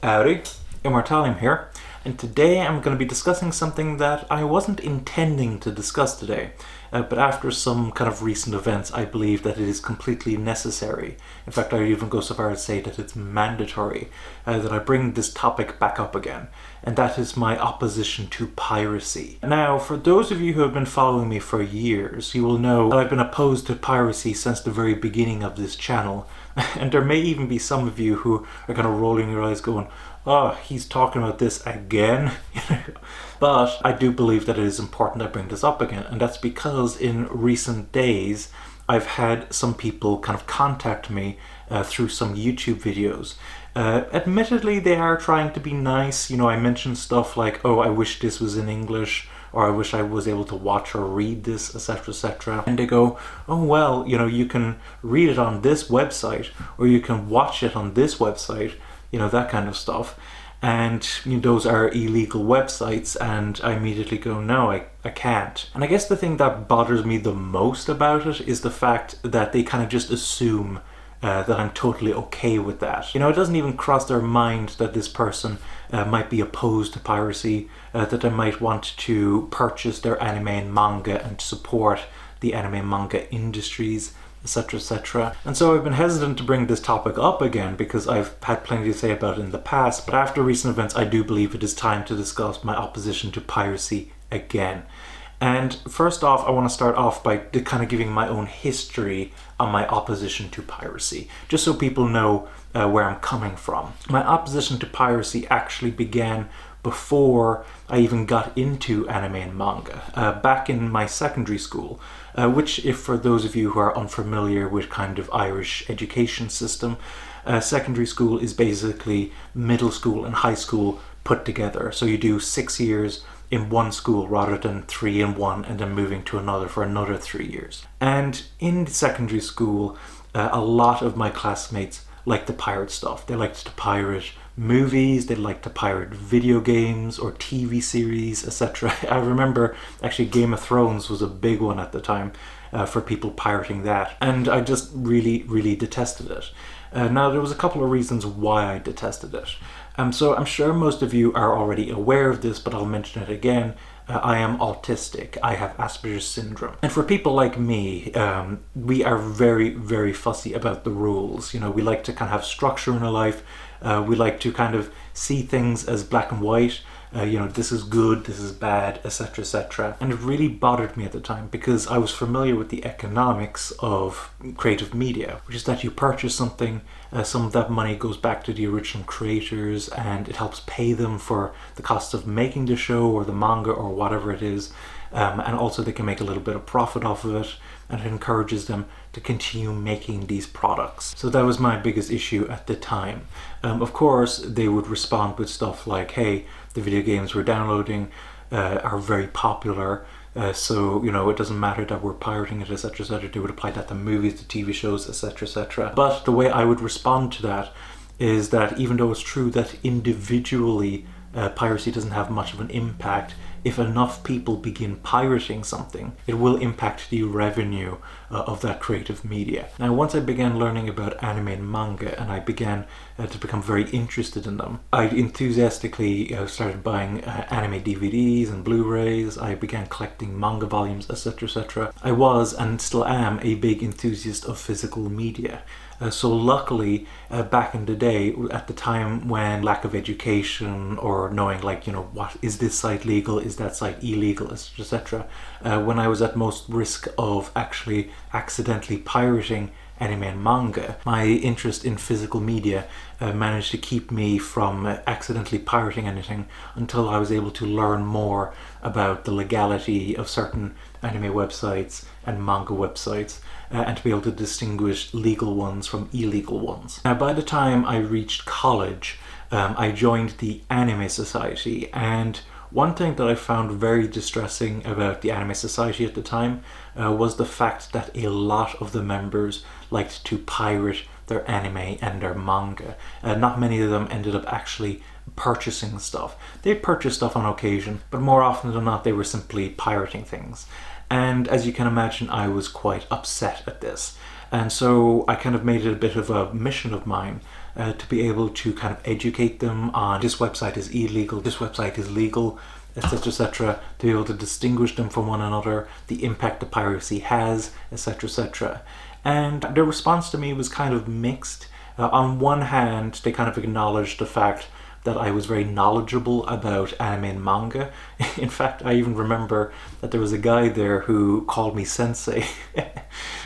Howdy, Immortalium here, and today I'm going to be discussing something that I wasn't intending to discuss today, but after some kind of recent events I believe that it is completely necessary. In fact, I would even go so far as to say that it's mandatory that I bring this topic back up again, and that is my opposition to piracy. Now, for those of you who have been following me for years, you will know that I've been opposed to piracy since the very beginning of this channel. And there may even be some of you who are kind of rolling your eyes going, oh, he's talking about this again. But I do believe that it is important I bring this up again, and that's because in recent days I've had some people kind of contact me through some YouTube videos. Admittedly, they are trying to be nice. You know, I mentioned stuff like, oh, I wish this was in English, or I wish I was able to watch or read this, etc., etc. And they go, oh, well, you know, you can read it on this website, or you can watch it on this website, you know, that kind of stuff. And you know, those are illegal websites, and I immediately go, no, I can't. And I guess the thing that bothers me the most about it is the fact that they kind of just assume that I'm totally okay with that. You know, it doesn't even cross their mind that this person might be opposed to piracy, that they might want to purchase their anime and manga and support the anime and manga industries, etc., etc. And so I've been hesitant to bring this topic up again because I've had plenty to say about it in the past, but after recent events I do believe it is time to discuss my opposition to piracy again. And first off, I want to start off by kind of giving my own history on my opposition to piracy, just so people know where I'm coming from. My opposition to piracy actually began before I even got into anime and manga, back in my secondary school, which, if for those of you who are unfamiliar with kind of Irish education system, secondary school is basically middle school and high school put together. So you do 6 years in one school rather than 3 in one and then moving to another for another 3 years. And in secondary school, a lot of my classmates liked to pirate stuff. They liked to pirate movies, they liked to pirate video games or TV series, etc. I remember actually Game of Thrones was a big one at the time for people pirating that, and I just really detested it. Now, there was a couple of reasons why I detested it. So I'm sure most of you are already aware of this, but I'll mention it again. I am autistic. I have Asperger's syndrome. And for people like me, we are very fussy about the rules. You know, we like to kind of have structure in our life. We like to kind of see things as black and white. You know, this is good, this is bad, etc., etc. And it really bothered me at the time because I was familiar with the economics of creative media, which is that you purchase something, some of that money goes back to the original creators, and it helps pay them for the cost of making the show or the manga or whatever it is. And also they can make a little bit of profit off of it, and it encourages them to continue making these products. So that was my biggest issue at the time. Of course, they would respond with stuff like, hey, the video games we're downloading are very popular, so, you know, it doesn't matter that we're pirating it, etc., etc. They would apply that to movies, to TV shows, etc., etc. But the way I would respond to that is that even though it's true that individually piracy doesn't have much of an impact, if enough people begin pirating something, it will impact the revenue of that creative media. Now, once I began learning about anime and manga, and I began to become very interested in them, I enthusiastically started buying anime DVDs and Blu-rays. I began collecting manga volumes, etc., etc. I was, and still am, a big enthusiast of physical media. So luckily, back in the day, at the time when lack of education or knowing, like, you know, what is this site legal, is that site illegal, etc., etc., when I was at most risk of actually accidentally pirating anime and manga, my interest in physical media managed to keep me from accidentally pirating anything until I was able to learn more about the legality of certain anime websites and manga websites, and to be able to distinguish legal ones from illegal ones. Now, by the time I reached college, I joined the Anime Society, and one thing that I found very distressing about the Anime Society at the time was the fact that a lot of the members liked to pirate their anime and their manga. Not many of them ended up actually purchasing stuff. They purchased stuff on occasion, but more often than not they were simply pirating things. And as you can imagine, I was quite upset at this. And so I kind of made it a bit of a mission of mine to be able to kind of educate them on this website is illegal, this website is legal, etc., etc., to be able to distinguish them from one another, the impact that piracy has, etc., etc. And their response to me was kind of mixed. On one hand, they kind of acknowledged the fact that I was very knowledgeable about anime and manga. In fact, I even remember that there was a guy there who called me sensei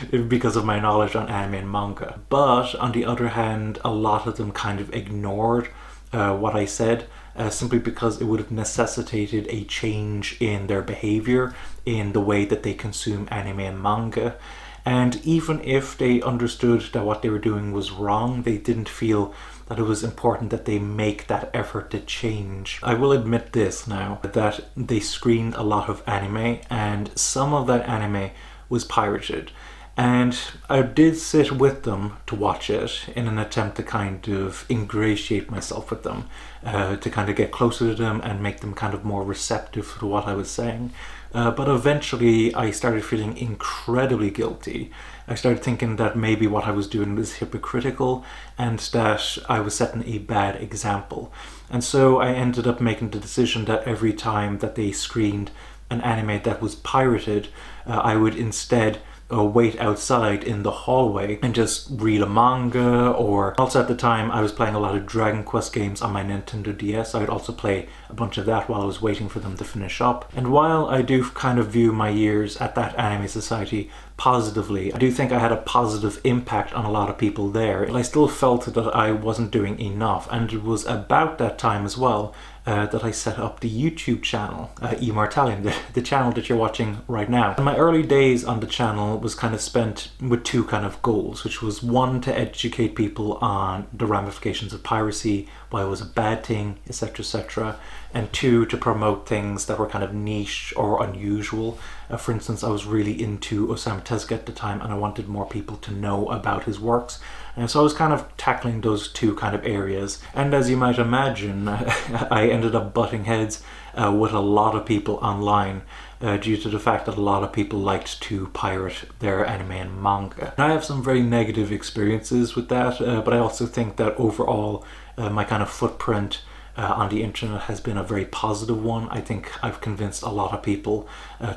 because of my knowledge on anime and manga. But on the other hand, a lot of them kind of ignored what I said, simply because it would have necessitated a change in their behavior, in the way that they consume anime and manga. And even if they understood that what they were doing was wrong, they didn't feel that it was important that they make that effort to change. I will admit this now, that they screened a lot of anime, and some of that anime was pirated. And I did sit with them to watch it in an attempt to kind of ingratiate myself with them, to kind of get closer to them and make them kind of more receptive to what I was saying. But eventually I started feeling incredibly guilty. I started thinking that maybe what I was doing was hypocritical and that I was setting a bad example. And so I ended up making the decision that every time that they screened an anime that was pirated, I would instead wait outside in the hallway and just read a manga. Or also at the time I was playing a lot of Dragon Quest games on my Nintendo DS. I would also play a bunch of that while I was waiting for them to finish up. And while I do kind of view my years at that anime society positively, I do think I had a positive impact on a lot of people there, but I still felt that I wasn't doing enough. And it was about that time as well that I set up the YouTube channel, Immortalium, the channel that you're watching right now. And my early days on the channel was kind of spent with two kind of goals, which was one, to educate people on the ramifications of piracy, why it was a bad thing, etc., etc., and two, to promote things that were kind of niche or unusual. For instance, I was really into Osamu Tezuka at the time, and I wanted more people to know about his works. And so I was kind of tackling those two kind of areas. And as you might imagine, I ended up butting heads with a lot of people online due to the fact that a lot of people liked to pirate their anime and manga. And I have some very negative experiences with that, but I also think that overall my kind of footprint on the internet has been a very positive one. I think I've convinced a lot of people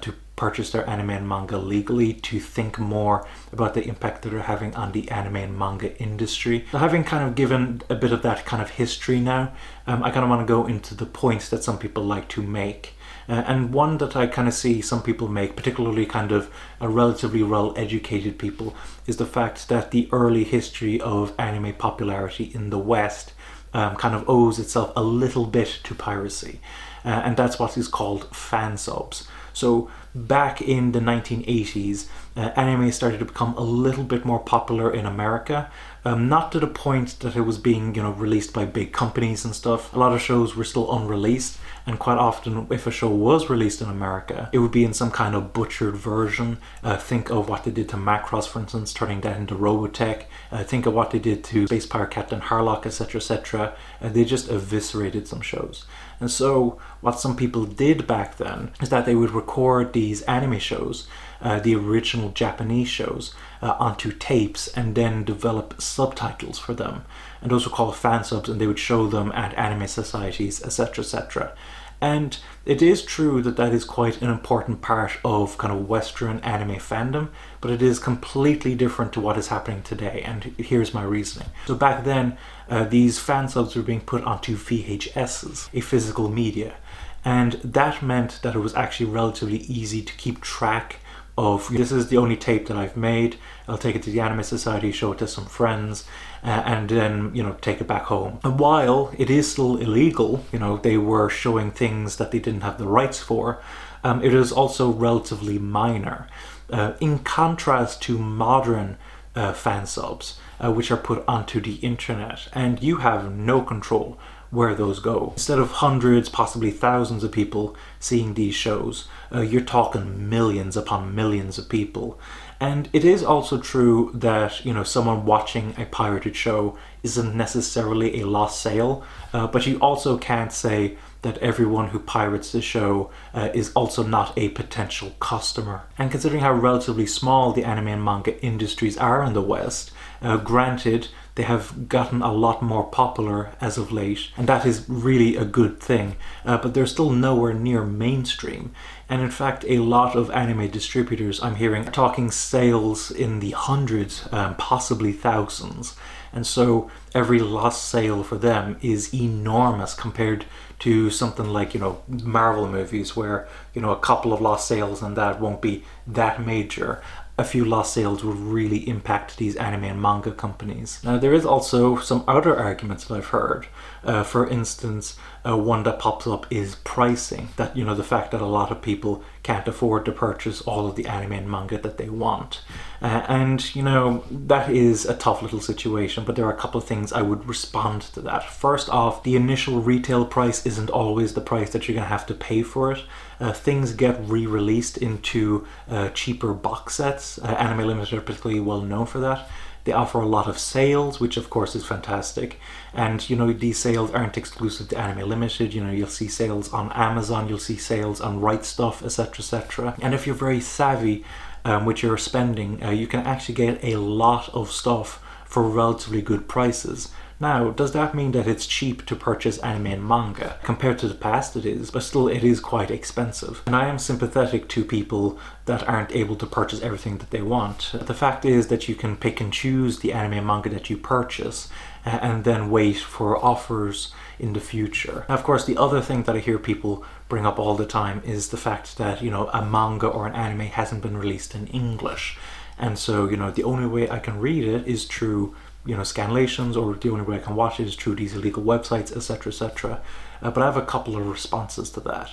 to purchase their anime and manga legally, to think more about the impact that they're having on the anime and manga industry. So having kind of given a bit of that kind of history now, I kind of want to go into the points that some people like to make. And one that I kind of see some people make, particularly kind of relatively well-educated people, is the fact that the early history of anime popularity in the West kind of owes itself a little bit to piracy. And that's what is called fan subs. So back in the 1980s, anime started to become a little bit more popular in America. Not to the point that it was being, released by big companies and stuff. A lot of shows were still unreleased, and quite often if a show was released in America, it would be in some kind of butchered version. Think of what they did to Macross, for instance, turning that into Robotech. Think of what they did to Space Pirate Captain Harlock, etc., etc. They just eviscerated some shows. And so what some people did back then is that they would record these anime shows, the original Japanese shows, onto tapes, and then develop subtitles for them. And those were called fan subs, and they would show them at anime societies, etc., etc. And it is true that that is quite an important part of kind of Western anime fandom, but it is completely different to what is happening today, and here's my reasoning. So back then, these fan subs were being put onto VHSs, a physical media, and that meant that it was actually relatively easy to keep track of, this is the only tape that I've made, I'll take it to the Anime Society, show it to some friends, and then, take it back home. And while it is still illegal, they were showing things that they didn't have the rights for, it is also relatively minor. In contrast to modern fan subs, which are put onto the internet, and you have no control where those go. Instead of hundreds, possibly thousands of people seeing these shows, you're talking millions upon millions of people. And it is also true that, someone watching a pirated show isn't necessarily a lost sale, but you also can't say that everyone who pirates the show is also not a potential customer. And considering how relatively small the anime and manga industries are in the West, granted, they have gotten a lot more popular as of late, and that is really a good thing, but they're still nowhere near mainstream. And in fact, a lot of anime distributors I'm hearing are talking sales in the hundreds, possibly thousands. And so every lost sale for them is enormous compared to something like, Marvel movies where, a couple of lost sales and that won't be that major. A few lost sales would really impact these anime and manga companies. Now, there is also some other arguments that I've heard. For instance, one that pops up is pricing. That, the fact that a lot of people can't afford to purchase all of the anime and manga that they want. And that is a tough little situation, but there are a couple of things I would respond to that. First off, the initial retail price isn't always the price that you're going to have to pay for it. Things get re-released into cheaper box sets. Anime Limited are particularly well known for that. They offer a lot of sales, which of course is fantastic. And these sales aren't exclusive to Anime Limited. You'll see sales on Amazon, you'll see sales on Right Stuff, etc., etc. And if you're very savvy with your spending, you can actually get a lot of stuff for relatively good prices. Now, does that mean that it's cheap to purchase anime and manga? Compared to the past it is, but still it is quite expensive. And I am sympathetic to people that aren't able to purchase everything that they want. The fact is that you can pick and choose the anime and manga that you purchase and then wait for offers in the future. Now, of course, the other thing that I hear people bring up all the time is the fact that, a manga or an anime hasn't been released in English. And so, the only way I can read it is through scanlations, or the only way I can watch it is through these illegal websites, etc., etc. But I have a couple of responses to that.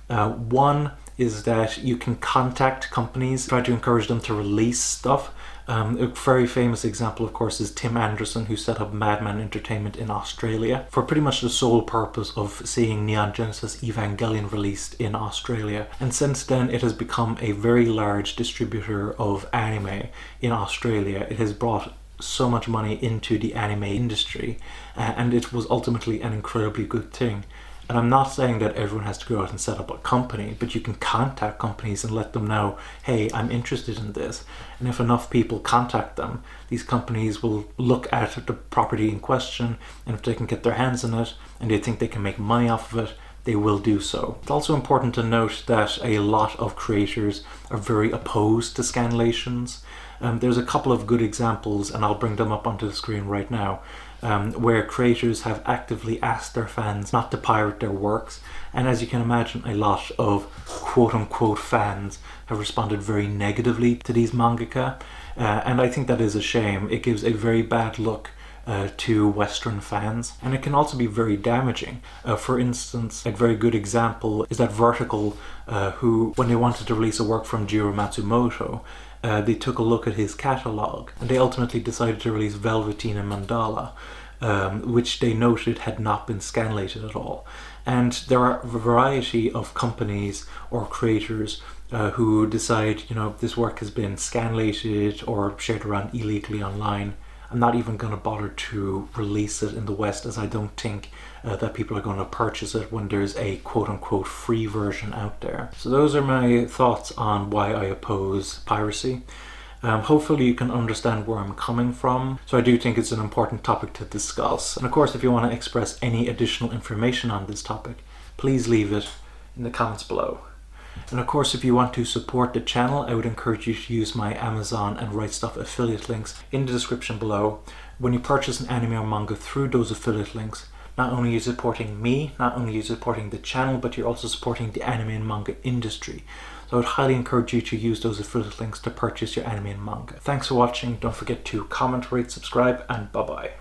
One is that you can contact companies, try to encourage them to release stuff. A very famous example, of course, is Tim Anderson, who set up Madman Entertainment in Australia for pretty much the sole purpose of seeing Neon Genesis Evangelion released in Australia. And since then, it has become a very large distributor of anime in Australia. It has brought so much money into the anime industry, and it was ultimately an incredibly good thing. And I'm not saying that everyone has to go out and set up a company, but you can contact companies and let them know, hey, I'm interested in this. And if enough people contact them, these companies will look at the property in question, and if they can get their hands on it and they think they can make money off of it, they will do so. It's also important to note that a lot of creators are very opposed to scanlations. There's a couple of good examples, and I'll bring them up onto the screen right now, where creators have actively asked their fans not to pirate their works. And as you can imagine, a lot of quote-unquote fans have responded very negatively to these mangaka. And I think that is a shame. It gives a very bad look to Western fans, and it can also be very damaging. For instance, a very good example is that Vertical, who, when they wanted to release a work from Jiro Matsumoto, they took a look at his catalogue, and they ultimately decided to release Velveteen and Mandala, which they noted had not been scanlated at all. And there are a variety of companies or creators who decide, this work has been scanlated or shared around illegally online. I'm not even going to bother to release it in the West, as I don't think that people are going to purchase it when there's a quote-unquote free version out there. So those are my thoughts on why I oppose piracy. Hopefully you can understand where I'm coming from. So I do think it's an important topic to discuss. And of course, if you want to express any additional information on this topic, please leave it in the comments below. And of course, if you want to support the channel, I would encourage you to use my Amazon and Right Stuff affiliate links in the description below. When you purchase an anime or manga through those affiliate links, not only are you supporting me, not only are you supporting the channel, but you're also supporting the anime and manga industry. So I would highly encourage you to use those affiliate links to purchase your anime and manga. Thanks for watching. Don't forget to comment, rate, subscribe, and bye-bye.